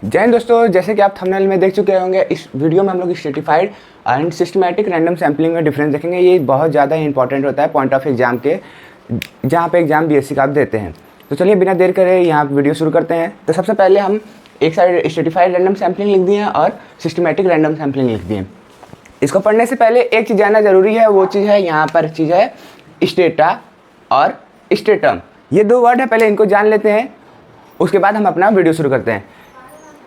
जय हिंद दोस्तों, जैसे कि आप थंबनेल में देख चुके होंगे, इस वीडियो में हम लोग stratified and systematic random sampling में डिफरेंस देखेंगे। ये बहुत ज़्यादा इंपॉर्टेंट होता है पॉइंट ऑफ एग्जाम के, जहाँ पे एग्जाम बीएससी का आप देते हैं। तो चलिए बिना देर करे यहाँ वीडियो शुरू करते हैं। तो सबसे पहले हम एक साइड स्ट्रेटिफाइड रैंडम सैम्पलिंग लिख दिए और सिस्टमैटिक रैंडम सैम्पलिंग लिख दिए। इसको पढ़ने से पहले एक चीज़ जानना जरूरी है, वो चीज़ है यहाँ पर चीज़ है स्टेटा और स्टेटम। ये दो वर्ड है, पहले इनको जान लेते हैं, उसके बाद हम अपना वीडियो शुरू करते हैं।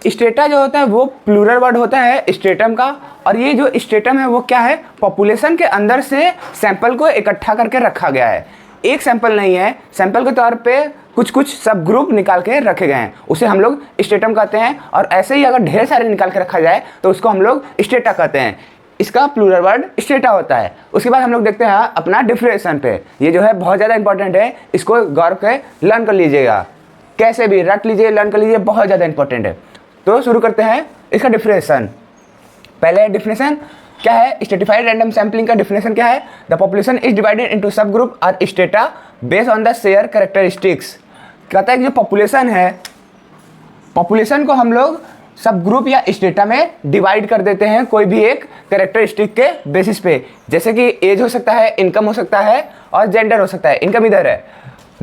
स्टेटा जो होता है वो प्लूरल वर्ड होता है स्टेटम का, और ये जो स्टेटम है वो क्या है, पॉपुलेशन के अंदर से सैंपल को इकट्ठा करके रखा गया है। एक सैंपल नहीं है, सैंपल के तौर पे कुछ कुछ सब ग्रुप निकाल के रखे गए हैं, उसे हम लोग स्टेटम कहते हैं। और ऐसे ही अगर ढेर सारे निकाल के रखा जाए तो उसको हम लोग स्टेटा कहते हैं। इसका प्लूरल वर्ड स्टेटा होता है। उसके बाद हम लोग देखते हैं अपना डिफरेंशिएशन पे। ये जो है बहुत ज़्यादा इंपॉर्टेंट है, इसको गौर के लर्न कर लीजिएगा, कैसे भी रट लीजिए, लर्न कर लीजिए, बहुत ज़्यादा इंपॉर्टेंट है। तो शुरू करते हैं इसका डिफिनेशन। पहले डिफिनेशन क्या है, स्ट्रेटिफाइड रैंडम सैम्पलिंग का डिफिनेशन क्या है, the population is divided into sub group और strata based on the share characteristics. कहता है कि जो पॉपुलेशन है, पॉपुलेशन को हम लोग सब ग्रुप या स्टेटा में डिवाइड कर देते हैं कोई भी एक कैरेक्टरिस्टिक के बेसिस पे। जैसे कि एज हो सकता है, इनकम हो सकता है और जेंडर हो सकता है। इनकम इधर है।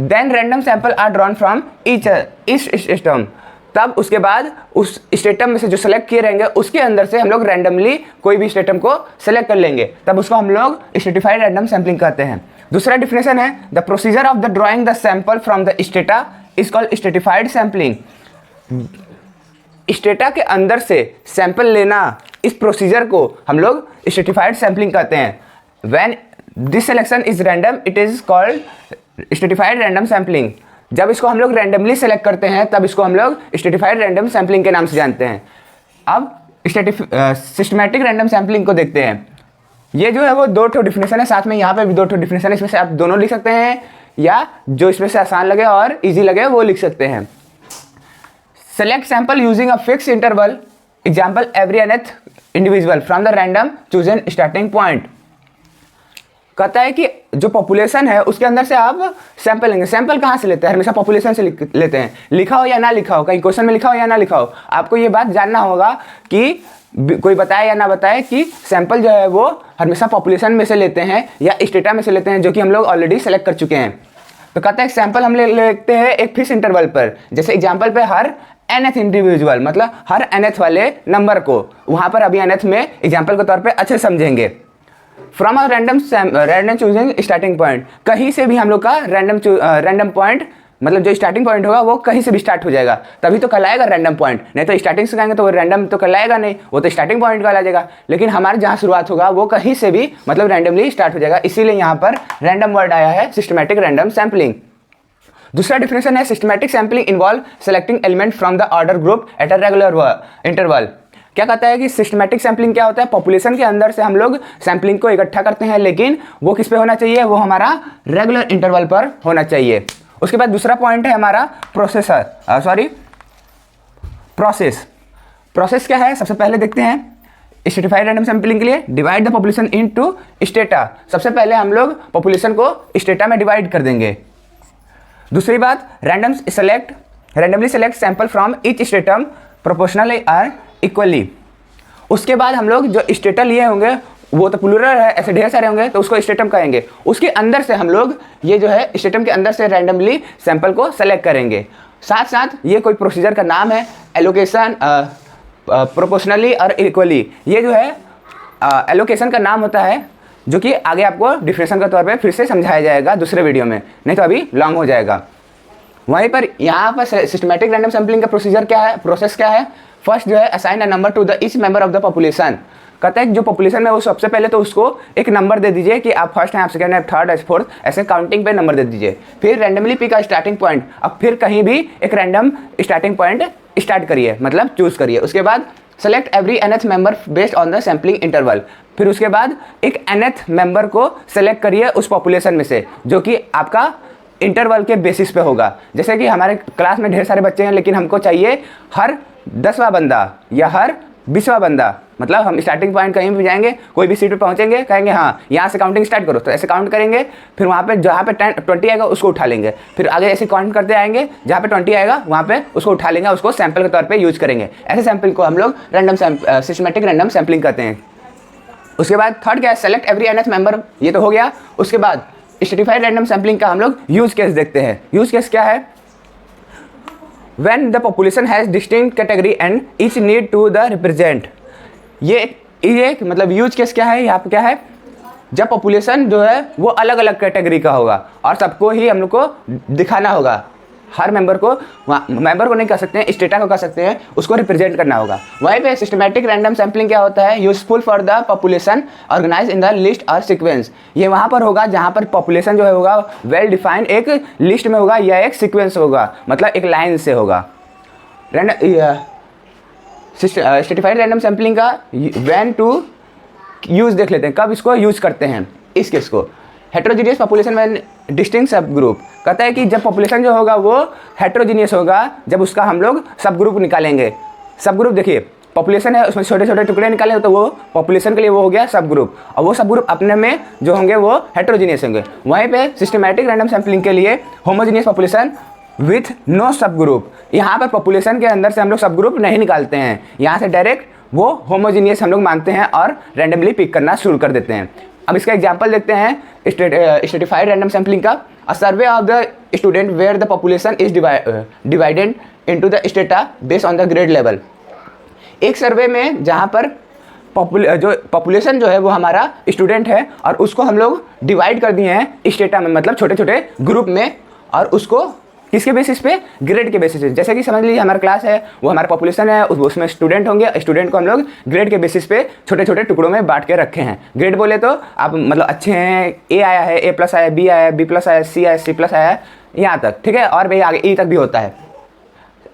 Then random sample are drawn from each system. तब उसके बाद उस स्टेटम में से जो सेलेक्ट किए रहेंगे उसके अंदर से हम लोग रैंडमली कोई भी स्टेटम को सेलेक्ट कर लेंगे, तब उसको हम लोग स्ट्रेटिफाइड रैंडम सैम्पलिंग कहते हैं। दूसरा डिफिनेशन है, the procedure of the drawing the sample from the strata is called stratified sampling. Strata के अंदर से सैंपल लेना, इस प्रोसीजर को हम लोग स्ट्रेटिफाइड सैम्पलिंग कहते हैं। When this selection is random it is called stratified random sampling. जब इसको हम लोग रैंडमली सेलेक्ट करते हैं तब इसको हम लोग स्ट्रेटिफाइड रैंडम सैम्पलिंग के नाम से जानते हैं। अब सिस्टमैटिक रैंडम सैम्पलिंग को देखते हैं। ये जो है वो दो ठो डिफिनेशन है, साथ में यहाँ पे भी दो ठो डिफिनेशन है। इसमें से आप दोनों लिख सकते हैं या जो इसमें से आसान लगे और ईजी लगे वो लिख सकते हैं। Select sample using a fix interval, example every nth individual from the random chosen starting point. कहता है कि जो पॉपुलेशन है उसके अंदर से आप सैंपल लेंगे। सैंपल कहाँ से लेते हैं, हमेशा पॉपुलेशन से लेते हैं। लिखा हो या ना लिखा हो, कहीं क्वेश्चन में लिखा हो या ना लिखा हो, आपको ये बात जानना होगा कि कोई बताए या ना बताए कि सैंपल जो है वो हमेशा पॉपुलेशन में से लेते हैं या स्टेटा में से लेते हैं, जो कि हम लोग ऑलरेडी सेलेक्ट कर चुके हैं। तो कहता है सैंपल हम लेते हैं एक फिक्स इंटरवल पर। जैसे एग्जाम्पल पे हर nth इंडिविजुअल, मतलब हर nth वाले नंबर को, वहाँ पर अभी nth में एग्जाम्पल के तौर पर अच्छे समझेंगे। From a random choosing starting point, कहीं से भी हम लोग का रैंडम पॉइंट, मतलब जो स्टार्टिंग पॉइंट होगा वो कहीं से भी स्टार्ट हो जाएगा, तभी तो कहलाएगा रैंडम पॉइंट। नहीं तो स्टार्टिंग से कहेंगे तो वो रैंडम तो कहलाएगा नहीं, वो तो स्टार्टिंग पॉइंट कहला जाएगा। लेकिन हमारे जहाँ शुरुआत होगा वो कहीं से भी मतलब रैंडमली स्टार्ट हो जाएगा, इसीलिए यहाँ पर रैंडम वर्ड आया है, सिस्टमैटिक रैंडम सैम्पलिंग। दूसरा डिफिनेशन है, systematic sampling involve selecting element from the order group at a regular interval. क्या कहता है कि सिस्टमैटिक सैम्पलिंग क्या होता है, पॉपुलेशन के अंदर से हम लोग सैम्पलिंग को इकट्ठा करते हैं, लेकिन वो किस पे होना चाहिए, वो हमारा रेगुलर इंटरवल पर होना चाहिए। उसके बाद दूसरा पॉइंट है हमारा प्रोसेस। प्रोसेस क्या है, सबसे पहले देखते हैं स्ट्रेटिफाइड रैंडम सैम्पलिंग के लिए divide the population into strata. सबसे पहले हम लोग पॉपुलेशन को स्टेटा में डिवाइड कर देंगे। दूसरी बात, randomly select sample from each stratum proportionally और इक्वली। उसके बाद हम लोग जो स्टेटा लिए होंगे वो तो प्लूरल है, ऐसे ढेर सारे होंगे तो उसको स्टेटम कहेंगे। उसके अंदर से हम लोग ये जो है स्टेटम के अंदर से रैंडमली सैंपल को सेलेक्ट करेंगे। साथ साथ ये कोई प्रोसीजर का नाम है, एलोकेशन, प्रोपोर्शनली और इक्वली। ये जो है एलोकेशन का नाम होता है, जो कि आगे आपको डिफिनेशन के तौर पे फिर से समझाया जाएगा दूसरे वीडियो में, नहीं तो अभी लॉन्ग हो जाएगा। वहीं पर यहाँ पर सिस्टमैटिक रैंडम सैम्पलिंग का प्रोसीजर क्या है, प्रोसेस क्या है। फर्स्ट जो है, assign a number two the each member of the population. कहता है कि जो पॉपुलेशन में वो सबसे पहले तो उसको एक नंबर दे दीजिए कि आप फर्स्ट हैं, आप सेकंड हैं, आप थर्ड, आप फोर्थ, ऐसे काउंटिंग पे नंबर दे दीजिए। फिर randomly pick a starting point, अब फिर कहीं भी एक रैंडम स्टार्टिंग पॉइंट स्टार्ट करिए, मतलब चूज करिए। उसके बाद select every nth member based on the sampling interval. फिर उसके बाद एक nth मेंबर को सेलेक्ट करिए उस पॉपुलेशन में से, जो कि आपका इंटरवल के बेसिस पे होगा। जैसे कि हमारे क्लास में ढेर सारे बच्चे हैं, लेकिन हमको चाहिए हर 10वां बंदा या हर 20वां बंदा, मतलब हम स्टार्टिंग पॉइंट कहीं भी जाएंगे, कोई भी सीट पे पहुंचेंगे, कहेंगे हाँ यहाँ से काउंटिंग स्टार्ट करो, तो ऐसे काउंट करेंगे, फिर वहाँ पे जहाँ पे 20 आएगा उसको उठा लेंगे, फिर आगे ऐसे काउंट करते आएंगे, जहाँ पे 20 आएगा वहाँ पे उसको उठा लेंगे, उसको सैंपल के तौर पे यूज करेंगे। ऐसे सैंपल को हम लोग सिस्टमैटिक रैंडम सैम्पलिंग कहते हैं। उसके बाद थर्ड क्या है, सेलेक्ट एवरी एनएथ मेंबर, ये तो हो गया। उसके बाद स्ट्रेटिफाइड रैंडम सैम्पलिंग का हम लोग यूज केस देखते हैं। यूज केस क्या है, when the population has distinct category and each need to the represent, ये मतलब यूज केस क्या है, यहाँ पे क्या है, जब पॉपुलेशन जो है वो अलग अलग कैटेगरी का होगा और सबको ही हम लोग को दिखाना होगा, हर मेंबर को नहीं कह सकते हैं, स्टेटा को कह सकते हैं, उसको रिप्रेजेंट करना होगा। वहीं पे सिस्टमैटिक रैंडम सैम्पलिंग क्या होता है, useful for the population organise in the list और सीक्वेंस। ये वहाँ पर होगा जहाँ पर पॉपुलेशन जो है होगा वेल डिफाइंड एक लिस्ट में होगा या एक सीक्वेंस होगा, मतलब एक लाइन से होगा। स्ट्रेटिफाइड रैंडम सैम्पलिंग का व्हेन टू यूज देख लेते हैं, कब इसको यूज करते हैं। इस केस को हेट्रोजीनियस पॉपुलेशन में डिस्टिंक्ट सब ग्रुप कहता है कि जब पॉपुलेशन जो होगा वो हेट्रोजीनियस होगा, जब उसका हम लोग सब ग्रुप निकालेंगे। सब ग्रुप देखिए, पॉपुलेशन है उसमें छोटे छोटे टुकड़े निकाले तो वो पॉपुलेशन के लिए वो हो गया सब ग्रुप, और वो सब ग्रुप अपने में जो होंगे वो हेट्रोजीनियस होंगे। वहीं पे सिस्टमैटिक रैंडम सैम्पलिंग के लिए होमोजीनियस पॉपुलेशन विथ नो सब ग्रुप, यहाँ पर पॉपुलेशन के अंदर से हम लोग सब ग्रुप नहीं निकालते हैं, यहाँ से डायरेक्ट वो होमोजीनियस हम लोग मानते हैं और रैंडमली पिक करना शुरू कर देते हैं। अब इसका एग्जांपल देखते हैं स्ट्रेटिफाइड रैंडम सैम्पलिंग का। A survey of the student where the population is divided into the strata based on the grade level. एक सर्वे में जहाँ पर पॉपुलेशन जो है वो हमारा स्टूडेंट है और उसको हम लोग डिवाइड कर दिए हैं स्टेटा में, मतलब छोटे छोटे ग्रुप में, और उसको किसके बेसिस पे, ग्रेड के बेसिस पे। जैसे कि समझ लीजिए हमारा क्लास है, वो हमारा पॉपुलेशन है, उसमें स्टूडेंट होंगे, स्टूडेंट को हम लोग ग्रेड के बेसिस पे छोटे छोटे टुकड़ों में बांट के रखे हैं। ग्रेड बोले तो आप मतलब अच्छे हैं, ए आया है, A+ आया, B आया, B+ आया, C आया, C+ आया, यहाँ तक, ठीक है, और भाई आगे E तक भी होता है।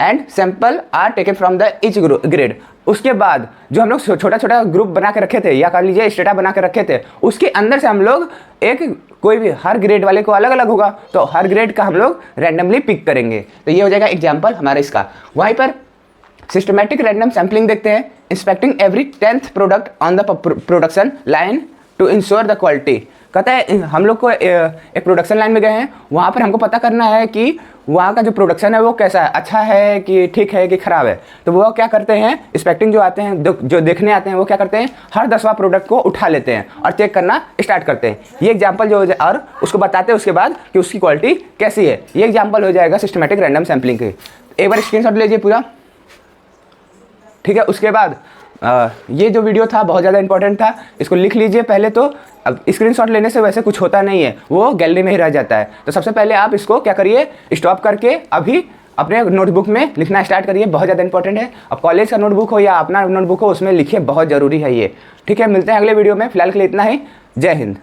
And sample are taken from the each grade. उसके बाद जो हम लोग छोटा छोटा ग्रुप बना के रखे थे, या कर लीजिए स्टेटा बना के रखे थे, उसके अंदर से हम लोग एक कोई भी हर ग्रेड वाले को अलग अलग होगा, तो हर ग्रेड का हम लोग रैंडमली पिक करेंगे। तो ये हो जाएगा एग्जाम्पल हमारा इसका। वहीं पर सिस्टमैटिक रैंडम सैम्पलिंग देखते हैं। Inspecting every 10th product on the production line to ensure the quality. कहता है हम लोग को एक प्रोडक्शन लाइन में गए हैं, वहाँ पर हमको पता करना है कि वहाँ का जो प्रोडक्शन है वो कैसा है, अच्छा है कि ठीक है कि ख़राब है। तो वो क्या करते हैं, इंस्पेक्टिंग जो आते हैं, जो देखने आते हैं, वो क्या करते हैं, हर 10वां प्रोडक्ट को उठा लेते हैं और चेक करना स्टार्ट करते हैं। ये एग्जाम्पल जो और उसको बताते हैं उसके बाद कि उसकी क्वालिटी कैसी है। ये एग्जाम्पल हो जाएगा सिस्टमैटिक रैंडम सैम्पलिंग की। एक बार स्क्रीनशॉट लीजिए पूरा, ठीक है। उसके बाद ये जो वीडियो था बहुत ज़्यादा इंपॉर्टेंट था, इसको लिख लीजिए पहले तो। अब स्क्रीनशॉट लेने से वैसे कुछ होता नहीं है, वो गैलरी में ही रह जाता है। तो सबसे पहले आप इसको क्या करिए, स्टॉप करके अभी अपने नोटबुक में लिखना स्टार्ट करिए, बहुत ज़्यादा इंपॉर्टेंट है। अब कॉलेज का नोटबुक हो या अपना नोटबुक हो, उसमें लिखिए, बहुत ज़रूरी है ये, ठीक है। मिलते हैं अगले वीडियो में, फिलहाल के लिए इतना ही। जय हिंद।